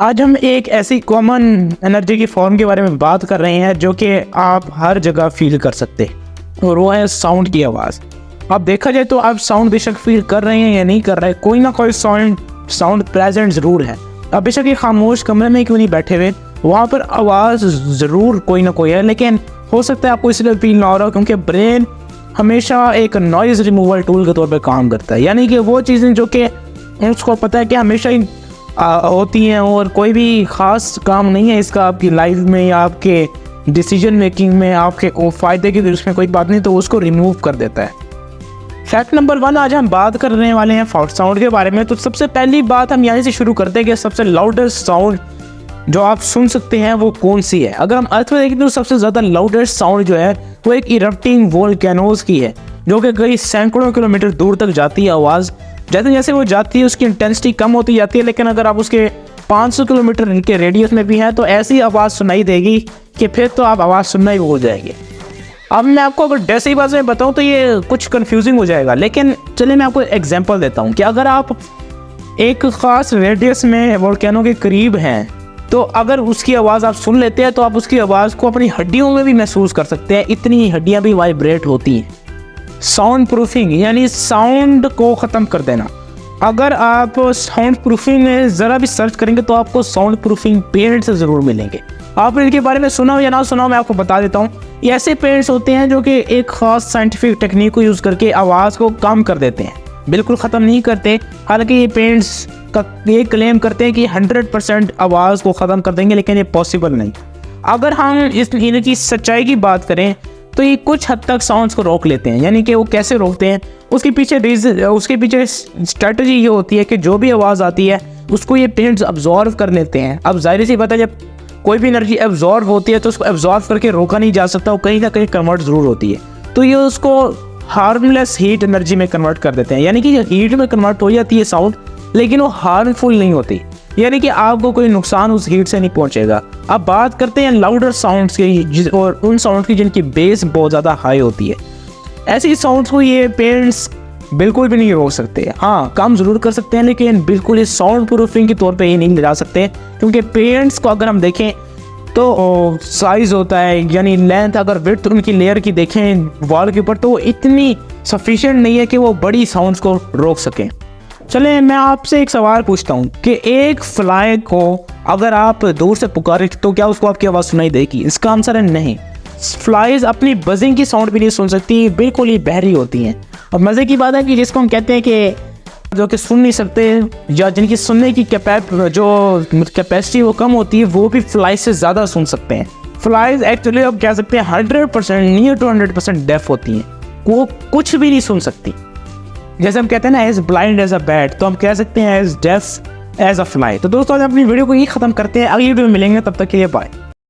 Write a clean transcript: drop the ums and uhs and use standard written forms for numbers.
आज हम एक ऐसी कॉमन एनर्जी की फॉर्म के बारे में बात कर रहे हैं जो कि आप हर जगह फील कर सकते हैं, और वो है साउंड की आवाज़। अब देखा जाए तो आप साउंड बेशक फील कर रहे हैं या नहीं कर रहे, कोई ना कोई साउंड प्रेजेंट ज़रूर है। अब बेशक ये खामोश कमरे में क्यों नहीं बैठे हुए, वहाँ पर आवाज़ ज़रूर कोई ना कोई है, लेकिन हो सकता है आपको इसलिए फील ना हो रहा हो क्योंकि ब्रेन हमेशा एक नॉइज़ रिमूवल टूल के तौर पर काम करता है। यानी कि वो चीज़ें जो कि उसको पता है कि हमेशा ही होती हैं और कोई भी ख़ास काम नहीं है इसका आपकी लाइफ में या आपके डिसीजन मेकिंग में, आपके फ़ायदे की उसमें कोई बात नहीं, तो उसको रिमूव कर देता है। फैक्ट नंबर 1, आज हम बात करने वाले हैं फाउल साउंड के बारे में। तो सबसे पहली बात हम यहाँ से शुरू करते हैं कि सबसे लाउडेस्ट साउंड जो आप सुन सकते हैं वो कौन सी है। अगर हम अर्थ में देखें तो सबसे ज़्यादा लाउडेस्ट साउंड जो है वो एक इरप्टिंग वोल्केनोज की है, जो कि कई सैकड़ों किलोमीटर दूर तक जाती है आवाज़। जैसे जैसे वो जाती है उसकी इंटेंसिटी कम होती जाती है, लेकिन अगर आप उसके 500 किलोमीटर के रेडियस में भी हैं तो ऐसी आवाज़ सुनाई देगी कि फिर तो आप आवाज़ सुनना ही भूल जाएंगे। अब मैं आपको अगर जैसी बात में बताऊं तो ये कुछ कंफ्यूजिंग हो जाएगा, लेकिन चलिए मैं आपको एग्जांपल देता हूं कि अगर आप एक ख़ास रेडियस में वोल्केनो के करीब हैं तो अगर उसकी आवाज़ आप सुन लेते हैं तो आप उसकी आवाज़ को अपनी हड्डियों में भी महसूस कर सकते हैं, इतनी हड्डियाँ भी वाइब्रेट होती हैं। साउंड प्रूफिंग यानी साउंड को ख़त्म कर देना। अगर आप साउंड प्रूफिंग में ज़रा भी सर्च करेंगे तो आपको साउंड प्रूफिंग पेंट्स ज़रूर मिलेंगे। आपने इनके बारे में सुना हो या ना सुना हो, मैं आपको बता देता हूँ। ये ऐसे पेंट्स होते हैं जो कि एक ख़ास साइंटिफिक टेक्निक को यूज़ करके आवाज़ को कम कर देते हैं, बिल्कुल ख़त्म नहीं करते। हालांकि ये पेंट्स का ये क्लेम करते हैं कि 100% आवाज़ को ख़त्म कर देंगे, लेकिन ये पॉसिबल नहीं। अगर हम इनकी सच्चाई की बात करें तो ये कुछ हद तक साउंड्स को रोक लेते हैं। यानी कि वो कैसे रोकते हैं, उसके पीछे स्ट्रेटजी ये होती है कि जो भी आवाज़ आती है उसको ये पेंट्स अब्जॉर्व कर लेते हैं। अब जाहिर सी बात है, जब कोई भी एनर्जी एब्जॉर्व होती है तो उसको एब्जॉर्व करके रोका नहीं जा सकता, वो कहीं ना कहीं कन्वर्ट ज़रूर होती है। तो ये उसको हार्मलेस हीट एनर्जी में कन्वर्ट कर देते हैं। यानी कि हीट में कन्वर्ट हो जाती है साउंड, लेकिन वो हार्मफुल नहीं होती, यानी कि आपको कोई नुकसान उस हीट से नहीं पहुंचेगा। अब बात करते हैं लाउडर साउंड्स की और उन साउंड्स की जिनकी बेस बहुत ज़्यादा हाई होती है। ऐसी साउंड्स को ये पेंट्स बिल्कुल भी नहीं रोक सकते। हाँ, काम ज़रूर कर सकते हैं, लेकिन बिल्कुल ये साउंड प्रूफिंग के तौर पे ये नहीं ले जा सकते, क्योंकि पेंट्स को अगर हम देखें तो साइज़ होता है, यानी लेंथ, अगर विड्थ उनकी लेयर की देखें वॉल के ऊपर तो वो इतनी सफिशिएंट नहीं है कि वो बड़ी साउंड्स को रोक सकें। चलें, मैं आपसे एक सवाल पूछता हूँ कि एक फ्लाई को अगर आप दूर से पुकारें तो क्या उसको आपकी आवाज़ सुनाई देगी? इसका आंसर है नहीं। फ्लाइज अपनी बजिंग की साउंड भी नहीं सुन सकती, बिल्कुल ही बहरी होती हैं। और मज़े की बात है कि जिसको हम कहते हैं कि जो कि सुन नहीं सकते या जिनकी सुनने की कैपेसिटी वो कम होती है, वो भी फ्लाइज से ज़्यादा सुन सकते हैं। फ्लाइज एक्चुअली अब कह सकते हैं 100% नियर टू 100% डेफ होती हैं, वो कुछ भी नहीं सुन सकती। जैसे हम कहते हैं ना, as blind as a bat, तो हम कह सकते हैं as deaf as a fly. तो दोस्तों, आज अपनी वीडियो को ये ख़त्म करते हैं, अगली वीडियो में मिलेंगे, तब तक के लिए बाय।